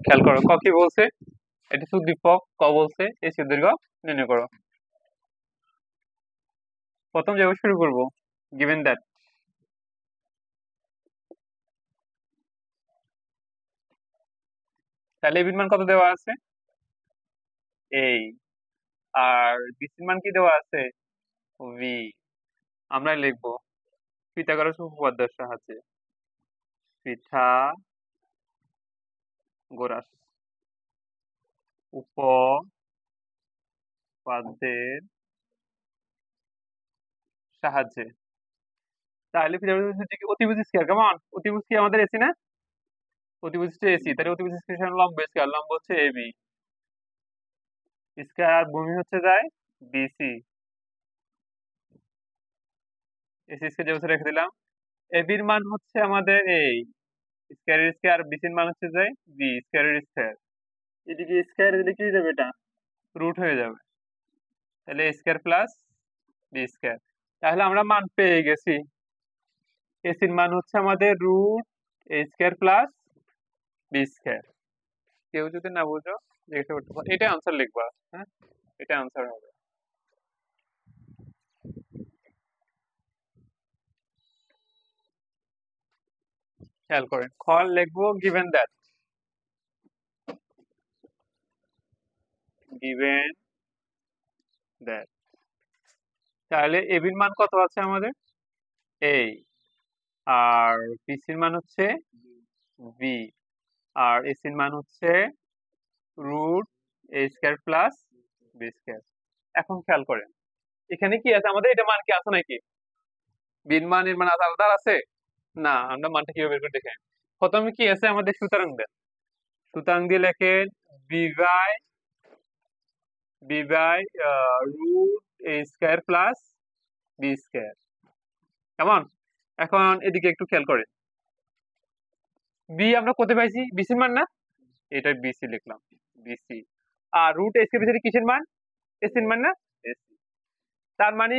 খেয়াল করো, ক কি বলছে? এটি সুদীপক। ক বলছে এসি দৈর্ঘ্য নির্ণয় করো। প্রথম যেভাবে শুরু করব, গিভেন দ্যাট। তাহলে এবির মান কত দেওয়া আছে? এই। আর বিসির মান কি দেওয়া আছে? ভি। আমরা লিখবো পিথাগোরাস উপপাদ্যের সাহায্যে। পিথাগোরাস উপপাদ্যের সাহায্যে। তাহলে পিথাগোরাস হচ্ছে কি অতিভুজ স্কয়ার। কেমন? অতিভুজ কি আমাদের এসি না? অতিভুজ হচ্ছে এসি, তাহলে অতিভুজ স্কয়ার লম্ব স্কয়ার, লম্ব হচ্ছে এবি স্কয়ার, ভূমি হচ্ছে যায় বিসি। এসি স্কয়ার যে বছর রেখে দিলাম। এবির মান হচ্ছে আমাদের এই স্কয়ারের স্কয়ার, বিসির মান হচ্ছে যায় বি স্কয়ারের স্কয়ার। এদিকে স্কয়ার, এদিকে কি যাবে? এটা রুট হয়ে যাবে। তাহলে এ স্কয়ার প্লাস বি স্কয়ার। তাহলে আমরা মান পেয়ে গেছি। এসির মান হচ্ছে আমাদের রুট এ স্কয়ার প্লাস বি স্কয়ার। কেউ যদি না বুঝো জিজ্ঞাসা করতে পারো, এটা আনসার লিখবা। হ্যাঁ, এটা আনসার হবে। খেয়াল করেন, খ লিখবো গিভেন দ্যাট। Given that. তাহলে এবির মান কত আছে আমাদের? এই। আর বিসির মান হচ্ছে বি। আর এসির মান হচ্ছে রুট এ স্কয়ার প্লাস বি স্কয়ার। এখন খেয়াল করেন, এখানে কি আছে আমাদের? এটা মান কি আছে নাকি? বিন মান এর মান আলাদা আছে না? আমরা মানটা কিভাবে বের করে দেখেন। প্রথমে কি আছে আমাদের? সুতরাং দেন। সুতরাং দিয়ে লেখেন b by root A square plus B square. কেমন? এখন এদিকে একটু খেয়াল করেন, বি আমরা কোথায় পাইছি? বিসির মান না? এটা বিসি লিখলাম, বিসি। আর রুট এস কে ভিতরে কিসের মান? এসির মান না? এসি। তার মানে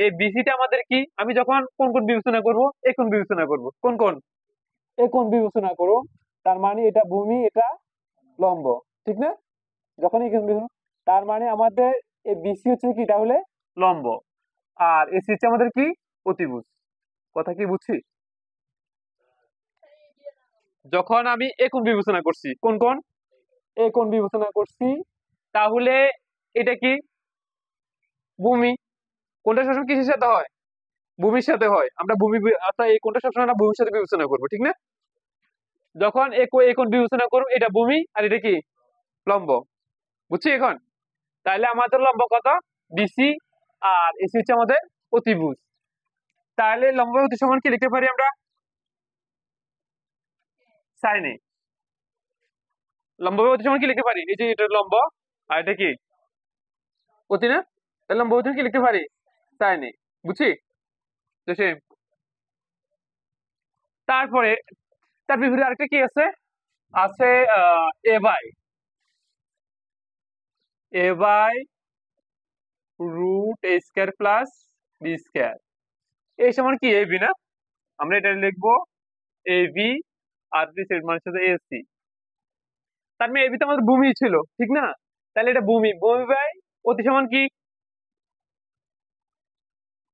এই বিসিটা আমাদের কি? আমি যখন কোন কোন বিবেচনা করব? এই কোন বিবেচনা করব। কোন কোন? এই কোন বিবেচনা করব। তার মানে এটা ভূমি, এটা লম্ব, ঠিক না? যখন এই কোণ বিবেচনা, তার মানে আমাদের এই বিসি হচ্ছে কি তাহলে? লম্ব। আর এসি হচ্ছে আমাদের কি? অতিভুজ। কথা কি বুঝছি? যখন আমি এই কোণ বিবেচনা করছি, কোন কোণ? এই কোণ বিবেচনা করছি, তাহলে এটা কি? ভূমি। কোনটা সবসময় কিসের সাথে হয়? ভূমির সাথে হয়। আমরা ভূমি অর্থাৎ এই কোণটা সবসময় আমরা ভূমির সাথে বিবেচনা করবো, ঠিক না? যখন এই কোণ বিবেচনা করবো, এটা ভূমি আর এটা কি? লম্ব। বুঝছি এখন? তাহলে আমাদের লম্ব কত? বিসি। আর এসি হচ্ছে আমাদের অতিভুজ। তাহলে লম্ব অতি সমান কি লিখতে পারি আমরা? সাইন এ। লম্ব অতি সমান কি লিখতে পারি? এই যে এটা লম্ব আর এটা কি? অতি না? তাহলে লম্ব অতি কি লিখতে পারি? সাইন এ। বুঝছি তো সে। তারপরে তার বিপরীতে আরেকটা কি আছে? আছে A by root A square plus B square. এই সমান কি? এবি না? আমরা এটা লিখবো এবি। আর বি এর মানে হচ্ছে এসি। তার মানে এবি তো আমাদের ভূমি ছিল, ঠিক না? তাহলে এটা ভূমি, ভূমি বাই অতি সমান কি?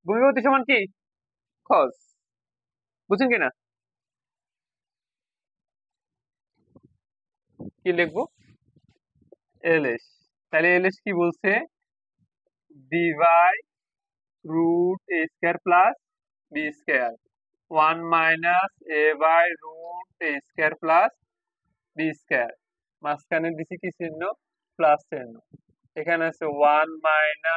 ভূমি বাই অতি সমান কি? কস। বুঝছেন কিনা? কি লিখবো? এলএস। তাহলে এলএস কি বলছে? B by root A square plus B square, 1 - a by root A square plus B square. মাঝখানে দিছি কি চিহ্ন? প্লাস চিহ্ন। এখানে আছে 1 - √a/√a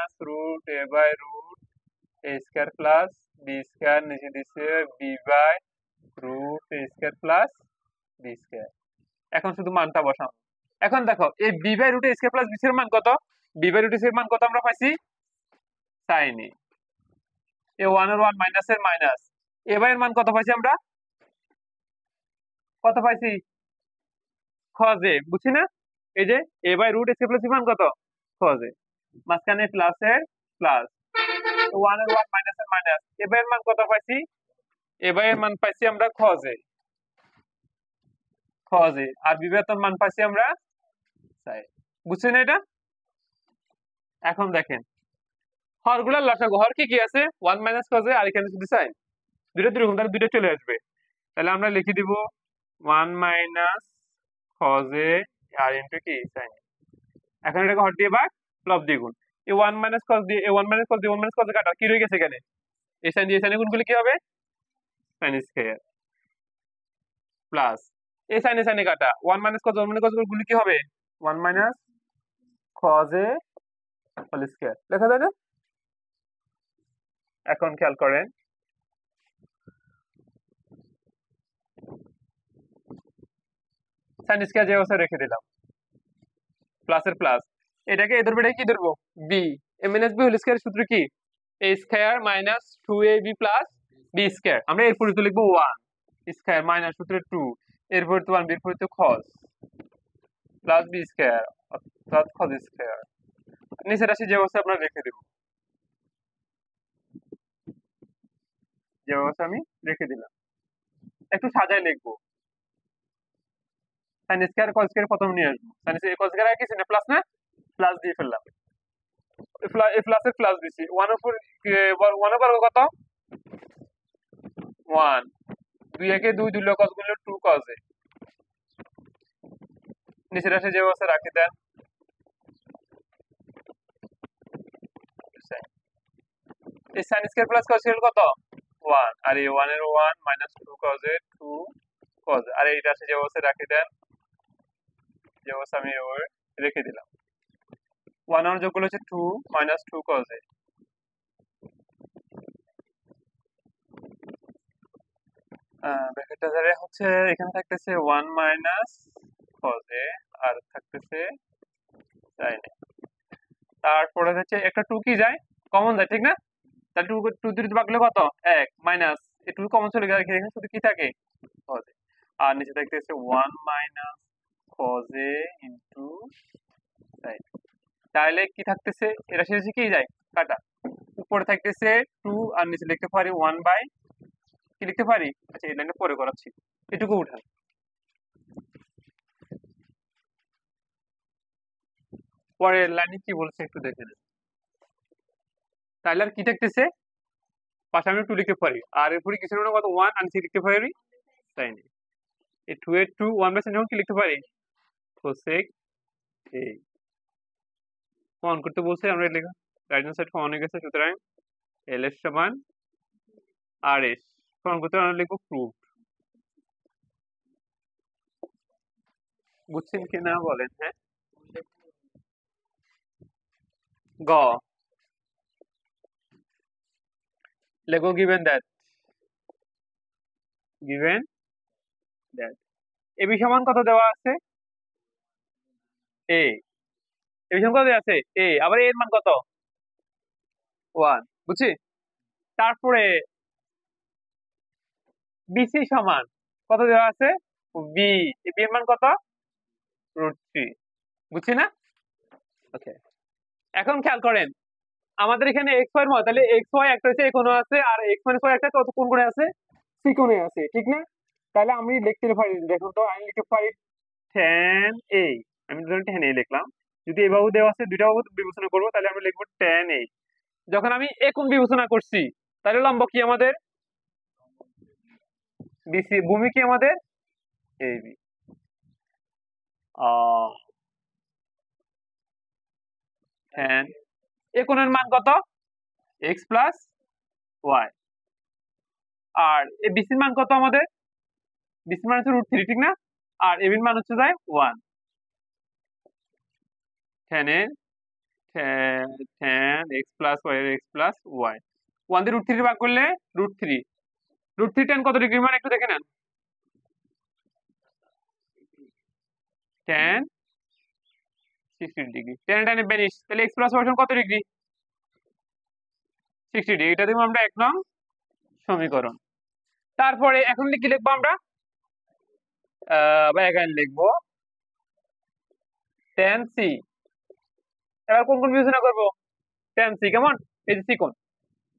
square plus B square, নিচে দিছে b by root A square plus B square. এখন শুধু মানটা বসাও। এখন দেখো এই b by root A square plus b এর মান কত? বি বাই রুট এর মান কত আমরা পাইছি? সাইন এ। এ ওয়ান এর ওয়ান, মাইনাস এর মাইনাস। এ বাই এর মান কত পাইছি আমরা? কত পাইছি? খজে। বুঝছি না? এই যে এ বাই রুট স্কয়ার প্লাস মান কত? খজে। মাঝখানে প্লাস এর প্লাস, ওয়ান এর ওয়ান, মাইনাস এর মাইনাস। এ বাই এর মান কত পাইছি? এ বাই এর মান পাইছি আমরা খজে। cos a আর b এর মান পাইছি আমরা sin। বুঝছেন এটা? এখন দেখেন হরগুলোর লসাগু, হর কি কি আছে 1 - cos a আর এখানে শুধু sin, দুটো দুরকম, তাহলে দুটো চলে আসবে। তাহলে আমরা লিখে দিব 1 - cos a আর ইনটু কি sin। এখন এটাকে হর দিয়ে ভাগ, লব দিয়ে গুণ। এই 1 - cos দিয়ে 1 - cos দিয়ে 1 - cos কাটা কি রয়ে গেছে এখানে, এই sin দিয়ে sin গুণ করলে কি হবে sin স্কয়ার প্লাস এই sin কাটা 1 - cos 1 - cos গুণ কি হবে 1 - cos a হোল স্কয়ার, লেখা যায় না? এখন খেয়াল করেন sin স্কয়ার যে অবস্থায় রেখে দিলাম, প্লাসের প্লাস, এটাকে এ ধরবে, কি ধরবো b, a - b whole square সূত্র কি a square minus 2ab plus b square. আমরা এর পরিবর্তে লিখবো 1 স্কয়ার মাইনাস সূত্রে 2 এর পরিবর্তে 1 এর পরিবর্তে cos প্লাস b স্কয়ার অর্থাৎ cos স্কয়ার। নিচে রাশি যে অবস্থায় আমরা রেখে দেব, যে অবস্থা আমি রেখে দিলাম, একটু সাজায় লিখবো। sin স্কয়ার cos স্কয়ার প্রথম নিয়ে আসবো, sin স্কয়ার cos স্কয়ার কি ছিল প্লাস না, প্লাস দিয়ে ফেললাম, এই প্লাসের প্লাস দিছি 1 উপর 1 উপর কত 1, 2 একে 2 2 cos গুণলে 2 cos a। নিচের রাশি যে অবস্থা রাখি দেন, এই sin square plus cos square কত 1, আর এই 1 এর 1 মাইনাস 2 cos a 2 cos, আর এই রাশি যে অবস্থা রাখি দেন, যে অবস্থা আমি রেখে দিলাম, 1 আর যোগ করলে হচ্ছে 2 মাইনাস 2 cos a। ব্র্যাকেটটা ধরে হচ্ছে এখানে থাকতেছে 1 cos a আর থাকতেছে sin a, তারপরে হচ্ছে একটা 2 কি যায় কমন যায়, ঠিক না? তাহলে 2 2 দিয়ে ভাগ করলে কত 1 মাইনাস এই 2 কমন চলে গেলে এখানে শুধু কি থাকে cos a, আর নিচে থাকতেছে 1 cos a ইনটু sin। তাহলে কি থাকতেছে এটা শেষে কি যায় কাটা, উপরে থাকতেছে 2 আর নিচে লিখতে পারি 1 বাই কি লিখতে পারি, আচ্ছা এই লাইনটা পরে করাচ্ছি, এটুকু উঠান। পরের লাইনে কি বলছে একটু দেখে নেন। তাহলে আর কি থাকতেছে পাশে আমি 2 লিখতে পারি, আর এরপরে কিছু না কত 1 আর নিচে লিখতে পারি sin a, এই 2 এর 2 1 বাই sin কি লিখতে পারি cosec a। প্রমাণ করতে বলছে, আমরা লেখা রাইট হ্যান্ড সাইড কমন হয়ে গেছে, সুতরাং l এর সমান rs। প্রমাণ করতে আমরা লিখবো প্রুফ। বুঝছেন কি না বলেন? হ্যাঁ, গ লেখো given that, given that ab সমান কত দেওয়া আছে a, ab সমান কত দেওয়া আছে a, আবার a এর মান কত 1, বুঝছি? তারপরে bc সমান কত দেওয়া আছে b, b এর মান কত √3, বুঝছি না? ওকে, এখন খেয়াল করেন আমাদের এখানে x y এর মান, তাহলে x y একটা হচ্ছে a কোণে আছে আর x - y একটা কত কোন কোণে আছে c কোণে আছে, ঠিক না? তাহলে আমি লিখতে পারি, দেখুন তো আমি লিখতে পারি tan a, আমি ধরুন tan a লিখলাম, যদি এই বাহু দেওয়া আছে দুইটা বাহু বিবেচনা করবো তাহলে আমরা লিখবো tan a। যখন আমি a কোণ বিবেচনা করছি তাহলে লম্ব কি আমাদের bc, ভূমি কি আমাদের ab। tan a কোণের মান কত x প্লাস y, আর এই bc মান কত আমাদের, bc মান হচ্ছে √3, ঠিক না? আর ab এর মান হচ্ছে যায় 1, tan এর tan x প্লাস y এর x প্লাস y, 1 দিয়ে √3 ভাগ করলে √3, √3 tan কত ডিগ্রি মান একটু দেখে নেন, tan 60 ডিগ্রি, tan tan 42, তাহলে x প্লাস y সমান কত ডিগ্রি 60 ডিগ্রি। এটা দেবো আমরা 1 নং সমীকরণ। তারপরে এখন কি লিখবো আমরা, বা এখানে লিখবো tan c। এবার কোন কোন বিবেচনা করবো tan c, কেমন এই যে c কোণ,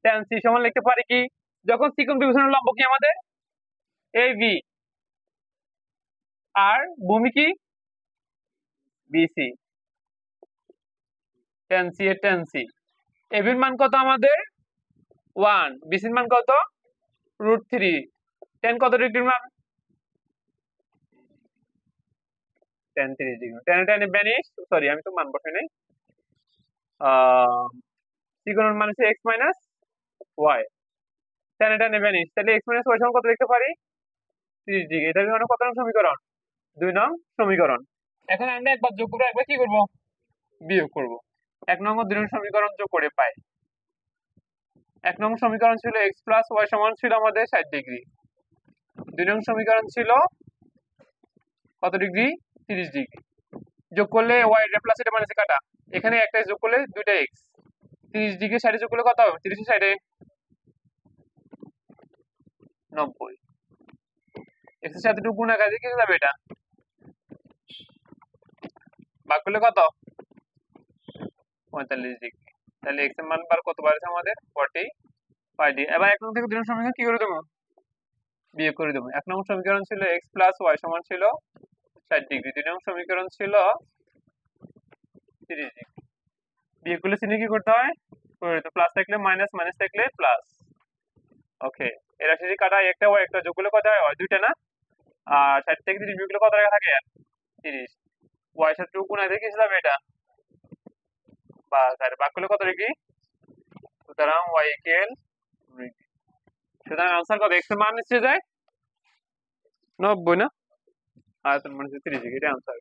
tan c সমান লিখতে পারি কি, যখন c কোণ বিবেচনা লম্ব কি আমাদের ab, আর ভূমি কি বিসি, টেন সি এর টেন সি। এবির মান কত আমাদের 1, বিসির মান কত √3, টেন কত ডিগ্রির মান 10 30 ডিগ্রি। টেনে টেনে ব্যানিশ, সরি আমি তো মান বসাই নাই। সিগনের মান হচ্ছে এক্স মাইনাস ওয়াই, টেনে টেনে ব্যানিশ, তাহলে এক্স মাইনাস ওয়াই সমান কত লিখতে পারি 30 ডিগ্রি। এটা মানে কত নং সমীকরণ 2 নং সমীকরণ। এখন আমরা একবার যোগ করবো, একবার কি করবো বিয়োগ করবো। 1 নং ও 2 নং সমীকরণ যোগ করে পাই 1 নং সমীকরণ ছিল এক্স প্লাস ওয়াই সমান ছিল আমাদের 60 ডিগ্রি, 2 নং সমীকরণ ছিল কত ডিগ্রি 30 ডিগ্রি। যোগ করলে ওয়াই এটা প্লাস এটা মাইনাসে কাটা, এখানে একটা যোগ করলে দুইটা এক্স, 30 ডিগ্রি 60 যোগ করলে কত হবে 30 60 90, এক্স এর সাথে একটু গুণ আকারে কি যাবে এটা ভাগ করলে কত 45 ডিগ্রি। তাহলে এক্স এর মান বার কত বাড়ছে আমাদের 45 ডিগ্রি। এবার 1 নং থেকে 2 নং সমীকরণ কি করে দেবো বিয়োগ করে দেবো। 1 নং সমীকরণ ছিল এক্স প্লাস ওয়াই সমান ছিল 60 ডিগ্রি, 2 নং সমীকরণ ছিল 30 ডিগ্রি। বিয়োগ করলে চিহ্ন কি করতে হয় প্লাস থাকলে মাইনাস, মাইনাস থাকলে প্লাস। ওকে, এর রাশি কাটা একটা ওয়াই একটা যোগ করলে কত হয় দুইটা না, আর 60 থেকে 30 বিয়োগ করলে কত টাকা থাকে 30, ওয়াই সাথে গুণ আছে কি যাবে এটা বা ভাগ করলে কত ডিগ্রি, সুতরাং ওয়াই ইকুয়াল, সুতরাং আনসার কত এক্স এর মান নিচে যায় 90 না, আর তার মানে 30 ডিগ্রি, এটা আনসার।